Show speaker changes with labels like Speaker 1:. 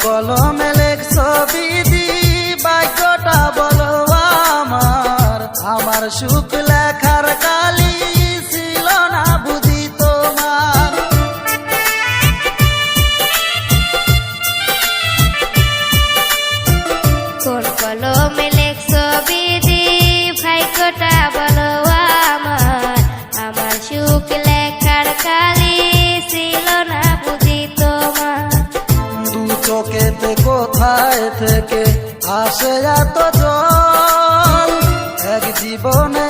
Speaker 1: কলমে লেখছো বিধি ভাগ্যটা বলো আমার সুখ লেখার কালি ছিল না বুঝি তোমার।
Speaker 2: কোন কলমে লেখছো বিধি ভাগ্যটা বলো আমার সুখ লেখার কালি ছিল না বুঝি তোমার।
Speaker 1: দু চোখেতে কোথায় থেকে আসে এত জল, এক জীবনে